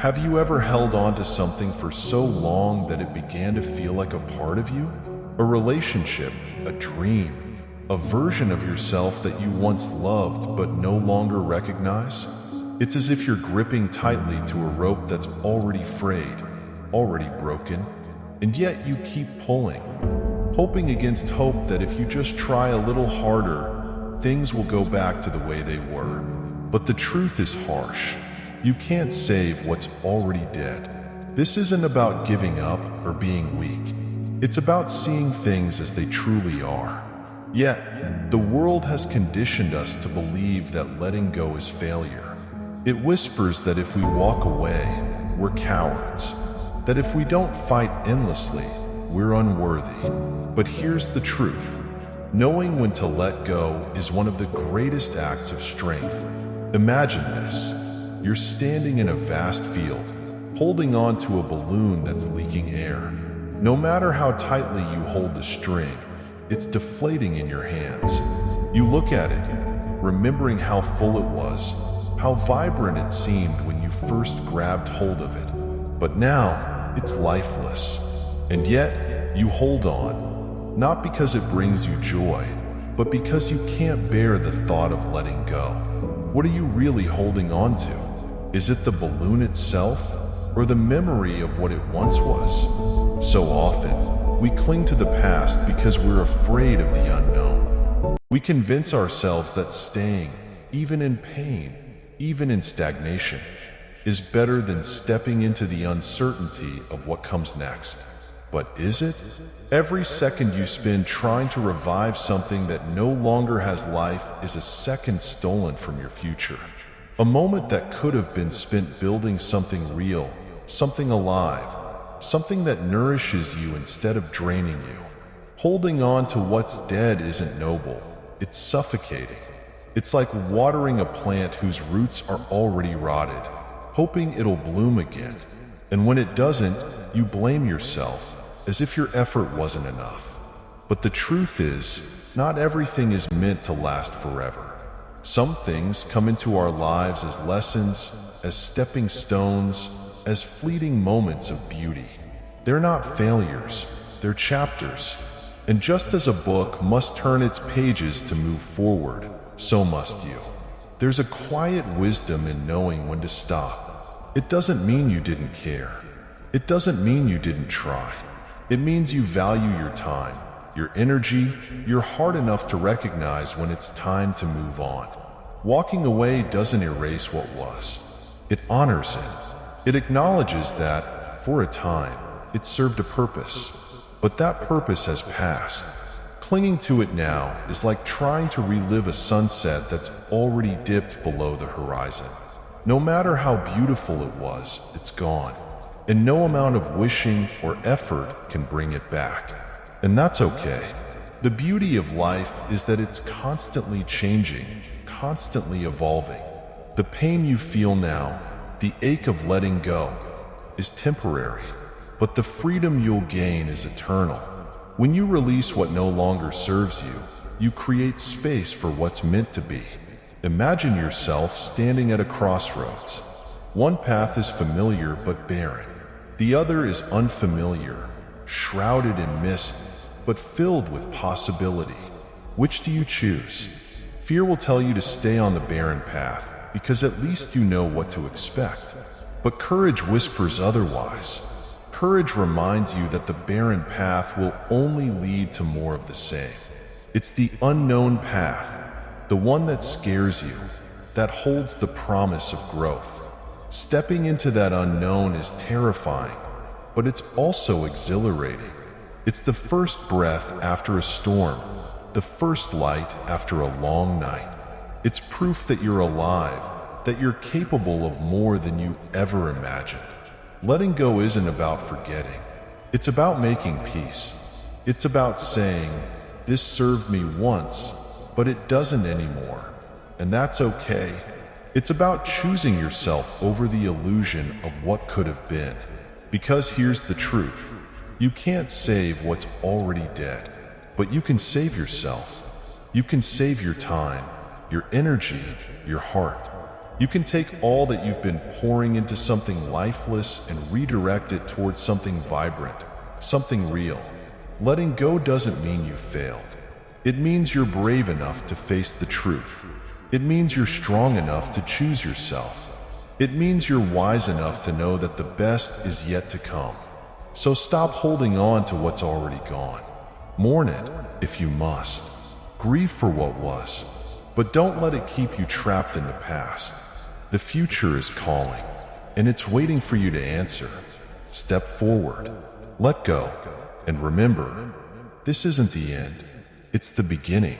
Have you ever held on to something for so long that it began to feel like a part of you? A relationship, a dream, a version of yourself that you once loved but no longer recognize? It's as if you're gripping tightly to a rope that's already frayed, already broken, and yet you keep pulling, hoping against hope that if you just try a little harder, things will go back to the way they were. But the truth is harsh. You can't save what's already dead. This isn't about giving up or being weak. It's about seeing things as they truly are. Yet, the world has conditioned us to believe that letting go is failure. It whispers that if we walk away, we're cowards. That if we don't fight endlessly, we're unworthy. But here's the truth. Knowing when to let go is one of the greatest acts of strength. Imagine this. You're standing in a vast field, holding on to a balloon that's leaking air. No matter how tightly you hold the string, it's deflating in your hands. You look at it, remembering how full it was, how vibrant it seemed when you first grabbed hold of it. But now, it's lifeless. And yet, you hold on, not because it brings you joy, but because you can't bear the thought of letting go. What are you really holding on to? Is it the balloon itself, or the memory of what it once was? So often, we cling to the past because we're afraid of the unknown. We convince ourselves that staying, even in pain, even in stagnation, is better than stepping into the uncertainty of what comes next. But is it? Every second you spend trying to revive something that no longer has life is a second stolen from your future. A moment that could have been spent building something real, something alive, something that nourishes you instead of draining you. Holding on to what's dead isn't noble, it's suffocating. It's like watering a plant whose roots are already rotted, hoping it'll bloom again. And when it doesn't, you blame yourself, as if your effort wasn't enough. But the truth is, not everything is meant to last forever. Some things come into our lives as lessons, as stepping stones, as fleeting moments of beauty. They're not failures, they're chapters. And just as a book must turn its pages to move forward, so must you. There's a quiet wisdom in knowing when to stop. It doesn't mean you didn't care. It doesn't mean you didn't try. It means you value your time, your energy, your heart enough to recognize when it's time to move on. Walking away doesn't erase what was. It honors it. It acknowledges that, for a time, it served a purpose. But that purpose has passed. Clinging to it now is like trying to relive a sunset that's already dipped below the horizon. No matter how beautiful it was, it's gone. And no amount of wishing or effort can bring it back. And that's okay. The beauty of life is that it's constantly changing, constantly evolving. The pain you feel now, the ache of letting go, is temporary, but the freedom you'll gain is eternal. When you release what no longer serves you, you create space for what's meant to be. Imagine yourself standing at a crossroads. One path is familiar but barren. The other is unfamiliar, shrouded in mist, but filled with possibility. Which do you choose? Fear will tell you to stay on the barren path, because at least you know what to expect. But courage whispers otherwise. Courage reminds you that the barren path will only lead to more of the same. It's the unknown path, the one that scares you, that holds the promise of growth. Stepping into that unknown is terrifying, but it's also exhilarating. It's the first breath after a storm, the first light after a long night. It's proof that you're alive, that you're capable of more than you ever imagined. Letting go isn't about forgetting. It's about making peace. It's about saying, this served me once, but it doesn't anymore. And that's okay. It's about choosing yourself over the illusion of what could have been. Because here's the truth. You can't save what's already dead, but you can save yourself. You can save your time, your energy, your heart. You can take all that you've been pouring into something lifeless and redirect it towards something vibrant, something real. Letting go doesn't mean you failed. It means you're brave enough to face the truth. It means you're strong enough to choose yourself. It means you're wise enough to know that the best is yet to come. So stop holding on to what's already gone. Mourn it if you must. Grieve for what was. But don't let it keep you trapped in the past. The future is calling, and it's waiting for you to answer. Step forward. Let go. And remember, this isn't the end. It's the beginning.